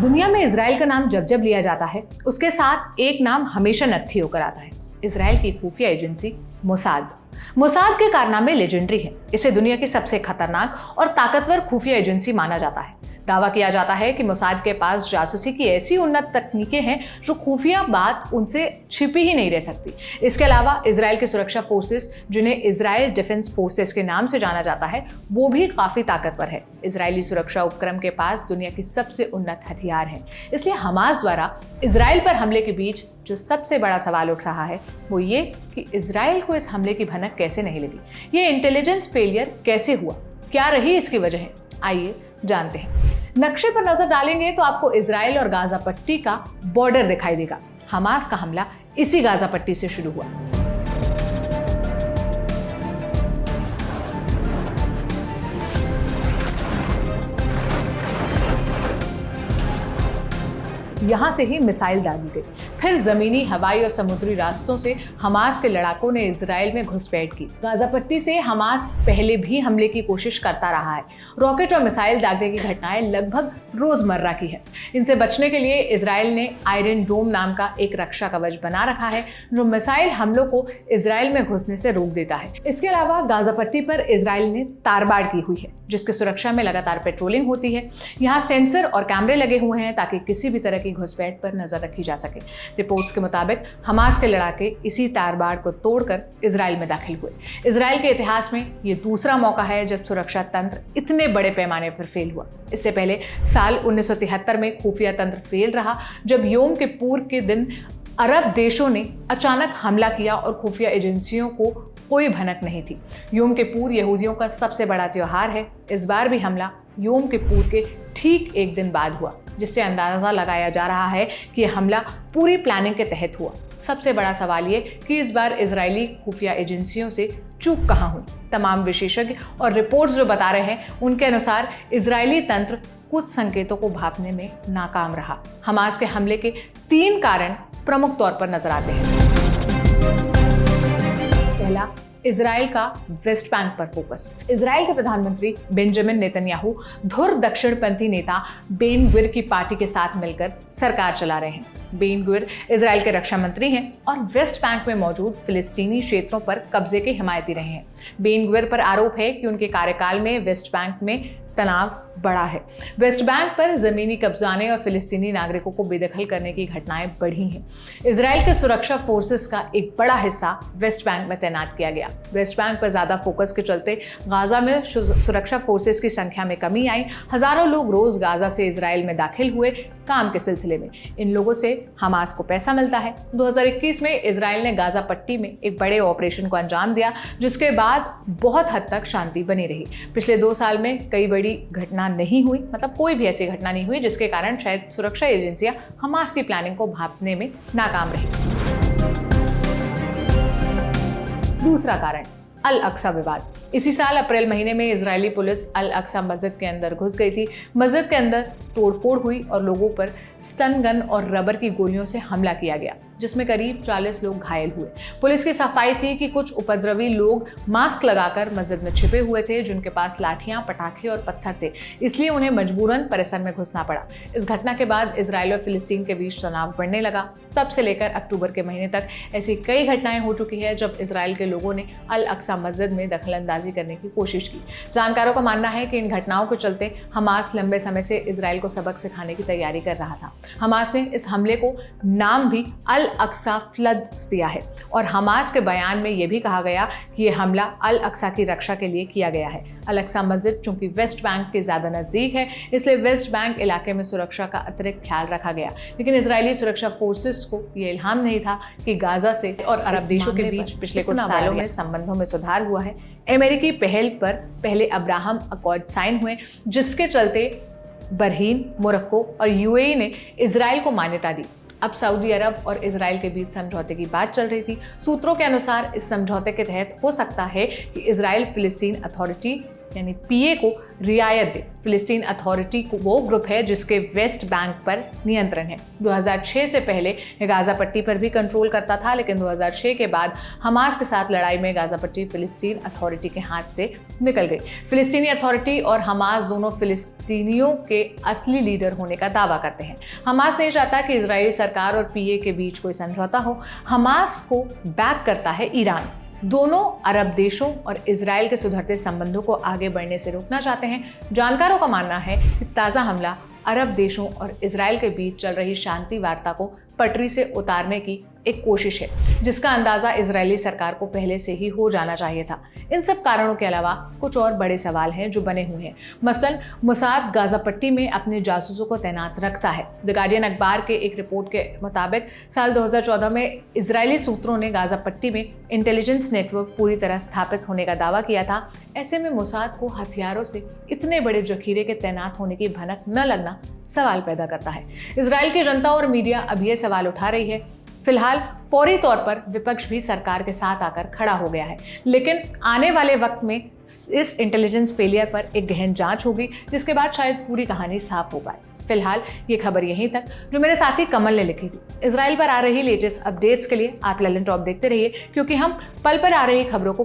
दुनिया में इजराइल का नाम जब जब लिया जाता है उसके साथ एक नाम हमेशा नत्थी होकर आता है, इजराइल की खुफिया एजेंसी मोसाद। मोसाद के कारनामे लेजेंडरी हैं। इसे दुनिया की सबसे खतरनाक और ताकतवर खुफिया एजेंसी माना जाता है। दावा किया जाता है कि मोसाद के पास जासूसी की ऐसी उन्नत तकनीकें हैं जो खुफिया बात उनसे छिपी ही नहीं रह सकती। इसके अलावा इजराइल की सुरक्षा फोर्सेस, जिन्हें इजराइल डिफेंस फोर्सेस के नाम से जाना जाता है, वो भी काफी ताकतवर है। इजरायली सुरक्षा उपक्रम के पास दुनिया की सबसे उन्नत हथियार हैं। इसलिए हमास द्वारा इजराइल पर हमले के बीच जो सबसे बड़ा सवाल उठ रहा है वो ये कि इजराइल को इस हमले की भनक कैसे नहीं लगी, ये इंटेलिजेंस फेलियर कैसे हुआ, क्या रही इसकी वजह। आइए जानते हैं। नक्शे पर नजर डालेंगे तो आपको इजराइल और गाजा पट्टी का बॉर्डर दिखाई देगा। हमास का हमला इसी गाजा पट्टी से शुरू हुआ। यहां से ही मिसाइल दागी गई, फिर जमीनी, हवाई और समुद्री रास्तों से हमास के लड़ाकों ने इजराइल में घुसपैठ की। गाजा पट्टी से हमास पहले भी हमले की कोशिश करता रहा है। रॉकेट और मिसाइल दागने की घटनाएं लगभग रोजमर्रा की है। इनसे बचने के लिए इजराइल ने आयरन डोम नाम का एक रक्षा कवच बना रखा है जो मिसाइल हमलों को इजराइल में घुसने से रोक देता है। इसके अलावा गाजा पट्टी पर इजराइल ने तारबाड़ की हुई है, जिसकी सुरक्षा में लगातार पेट्रोलिंग होती है। यहाँ सेंसर और कैमरे लगे हुए हैं ताकि किसी भी तरह की घुसपैठ पर नजर रखी जा सके। रिपोर्ट्स के मुताबिक हमास के लड़ाके इसी तारबाड़ को तोड़कर इजराइल में दाखिल हुए। इजराइल के इतिहास में ये दूसरा मौका है जब सुरक्षा तंत्र इतने बड़े पैमाने पर फेल हुआ। इससे पहले साल 1973 में खुफिया तंत्र फेल रहा, जब योम किप्पुर के दिन अरब देशों ने अचानक हमला किया और खुफिया एजेंसियों को कोई भनक नहीं थी। योम किप्पुर यहूदियों का सबसे बड़ा त्योहार है। इस बार भी हमला योम किप्पुर के ठीक एक दिन बाद हुआ, जिससे अंदाजा लगाया जा रहा है कि यह हमला पूरी प्लानिंग के तहत हुआ। सबसे बड़ा सवाल ये कि इस बार इजरायली खुफिया एजेंसियों से चूक कहां हुई। तमाम विशेषज्ञ और रिपोर्ट्स जो बता रहे हैं उनके अनुसार इजरायली तंत्र कुछ संकेतों को भांपने में नाकाम रहा। हमास के हमले के 3 कारण प्रमुख तौर पर नजर आते हैं। पहला, इजराइल का वेस्ट बैंक पर फोकस। इजराइल के प्रधानमंत्री बेंजामिन नेतन्याहू धुर दक्षिणपंथी नेता बेन ग्विर की पार्टी के साथ मिलकर सरकार चला रहे हैं। बेन ग्विर इजराइल के रक्षा मंत्री हैं और वेस्ट बैंक में मौजूद फिलिस्तीनी क्षेत्रों पर कब्जे के हिमायती रहे हैं। बेन ग्विर पर आरोप है कि उनके कार्यकाल में वेस्ट बैंक में तनाव बढ़ा है। वेस्ट बैंक पर जमीनी कब्जाने और फिलिस्तीनी नागरिकों को बेदखल करने की घटनाएं बढ़ी हैं। इजराइल के सुरक्षा फोर्सेस का एक बड़ा हिस्सा वेस्ट बैंक में तैनात किया गया। वेस्ट बैंक पर ज्यादा फोकस के चलते गाजा में सुरक्षा फोर्सेस की संख्या में कमी आई। हजारों लोग रोज गाजा से इजराइल में दाखिल हुए काम के सिलसिले में। इन लोगों से हमास को पैसा मिलता है। 2021 में इजराइल ने गाजा पट्टी में एक बड़े ऑपरेशन को अंजाम दिया, जिसके बाद बहुत हद तक शांति बनी रही। पिछले 2 साल में कई बड़ी घटना नहीं हुई, मतलब कोई भी ऐसी घटना नहीं हुई जिसके कारण शायद सुरक्षा एजेंसियां हमास की प्लानिंग को भांपने में नाकाम रही। दूसरा कारण, अल अक्सा विवाद। इसी साल अप्रैल महीने में इजरायली पुलिस अल अक्सा मस्जिद के अंदर घुस गई थी। मस्जिद के अंदर तोड़फोड़ हुई और लोगों पर स्टन गन और रबर की गोलियों से हमला किया गया, जिसमें करीब 40 लोग घायल हुए। पुलिस की सफाई थी कि कुछ उपद्रवी लोग मास्क लगाकर मस्जिद में छिपे हुए थे, जिनके पास लाठियां, पटाखे और पत्थर थे, इसलिए उन्हें मजबूरन परिसर में घुसना पड़ा। इस घटना के बाद इजराइल और फिलिस्तीन के बीच तनाव बढ़ने लगा। तब से लेकर अक्टूबर के महीने तक ऐसी कई घटनाएं हो चुकी है जब इजराइल के लोगों ने अल अक्सा मस्जिद में दखलंदाजी करने की कोशिश की। जानकारों का मानना है कि इन घटनाओं के चलते हमास लंबे समय से इजराइल को सबक सिखाने की तैयारी कर रहा था। हमास ने इस हमले को नाम भी अल अक्सा फ्लड्स दिया है और हमास के बयान में यह भी कहा गया कि यह हमला अल अक्सा की रक्षा के लिए किया गया है। अल अक्सा मस्जिद चूंकि वेस्ट बैंक के ज्यादा नजदीक है, इसलिए वेस्ट बैंक इलाके में सुरक्षा का अतिरिक्त ख्याल रखा गया। लेकिन इजरायली सुरक्षा फोर्सेस को यह इल्हाम नहीं था कि गाजा से और अरब देशों के बीच पिछले कुछ सालों में संबंधों में सुधार हुआ है। अमेरिकी पहल पर पहले अब्राहम अकॉर्ड साइन हुए, जिसके चलते बहरीन, मोरक्को और यूएई ने इजराइल को मान्यता दी। अब सऊदी अरब और इजराइल के बीच समझौते की बात चल रही थी। सूत्रों के अनुसार इस समझौते के तहत हो सकता है कि इजराइल फिलिस्तीन अथॉरिटी यानी पीए को रियायत दे। फिलिस्तीन अथॉरिटी को वो ग्रुप है जिसके वेस्ट बैंक पर नियंत्रण है। 2006 से पहले ये गाजा पट्टी पर भी कंट्रोल करता था, लेकिन 2006 के बाद हमास के साथ लड़ाई में गाजा पट्टी फिलिस्तीन अथॉरिटी के हाथ से निकल गई। फिलिस्तीनी अथॉरिटी और हमास दोनों फिलिस्तीनियों के असली लीडर होने का दावा करते हैं। हमास नहीं चाहता कि इजरायली सरकार और पीए के बीच कोई समझौता हो। हमास को बैक करता है ईरान। दोनों अरब देशों और इजराइल के सुधरते संबंधों को आगे बढ़ने से रोकना चाहते हैं। जानकारों का मानना है कि ताज़ा हमला अरब देशों और इजराइल के बीच चल रही शांति वार्ता को पटरी से उतारने की एक कोशिश है, जिसका अंदाजा इजरायली सरकार को पहले से ही हो जाना चाहिए था। इन सब कारणों के अलावा कुछ और बड़े सवाल हैं जो बने हुए हैं। मसलन मोसाद गाजा पट्टी में अपने जासूसों को तैनात रखता है। द गार्डियन अखबार के एक रिपोर्ट के मुताबिक साल 2014 में इजरायली सूत्रों ने गाजा पट्टी में इंटेलिजेंस नेटवर्क पूरी तरह स्थापित होने का दावा किया था। ऐसे में मोसाद को हथियारों से इतने बड़े जखीरे के तैनात होने की भनक न लगना सवाल पैदा करता है। इजराइल की जनता और मीडिया अब ये सवाल उठा रही है। फिलहाल फौरी तौर पर विपक्ष भी सरकार के साथ आकर खड़ा हो गया है, लेकिन आने वाले वक्त में इस इंटेलिजेंस फेलियर पर एक गहन जांच होगी, जिसके बाद शायद पूरी कहानी साफ हो पाए। फिलहाल ये खबर यहीं तक, जो मेरे साथी कमल ने लिखी थी। इजराइल पर आ रही लेटेस्ट अपडेट्स के लिए आप ललन टॉप देखते रहिए, क्योंकि हम पल पर आ रही खबरों को